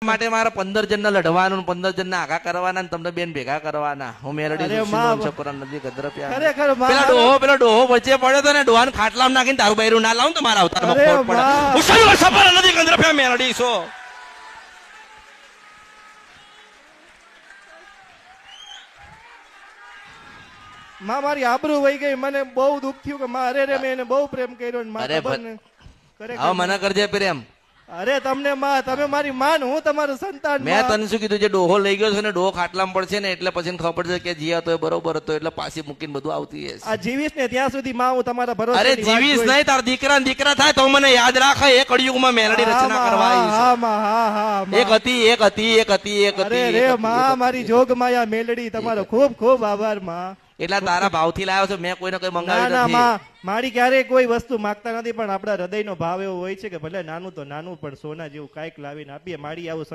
માટે મારે 15 જણને લડવાનું 15 જણને આગા કરવાના ને તમને બેન ભેગા કરવાના. હું મેલડી છોકરા નથી ગદ્રપ્યા. ખરેખર પેલો ડોહો વચ્ચે પડ્યો તો ને ડોહાને ખાટલામાં નાખીને તારું બૈરું ના લાવું તો મારા અવતારમાં ખોટ પડે. હું સર્વ સફળ નથી ગદ્રપ્યા મેલડી છો. માં મારી આબરૂ વહી ગઈ. મને બહુ દુઃખ થયું કે માં અરે રે મેં એને બહુ પ્રેમ કર્યો ને માં ખબર ને. હવે મને કરજે પ્રેમ. અરે તમને માં, તમે મારી માં, હું તમારું સંતાન. મેં તને શું કીધું, જે ડોહો લઈ ગયો છે ને ડોહો ખાટલામાં પડશે ને એટલે પછી ખબર પડશે કે જીયા તો બરોબર હતો એટલે પાછી મૂકીને બધું આવતી હશે. આ જીવીશ ને ત્યાં સુધી માં હું તમારા ભરોસે. અરે જીવીશ નહીં, તાર દીકરા થાય તો મને યાદ રાખે. એ કળિયુગમાં મેલડી રચના કરવા આવી. એક હતી. અરે રે માં, મારી જોગ માયા મેલડી, તમારો ખૂબ ખૂબ આભાર માં. એટલા તારા ભાવથી લાવ્યો છું, મેં કોઈને કોઈ મંગાવ્યું નથી. ના મારી ક્યારેય કોઈ વસ્તુ માંગતા નથી, પણ આપણા હૃદયનો ભાવ એવો હોય છે કે ભલે નાનું તો નાનું પણ સોના જેવું કાંઈક લાવીને આપીએ. મારી આવું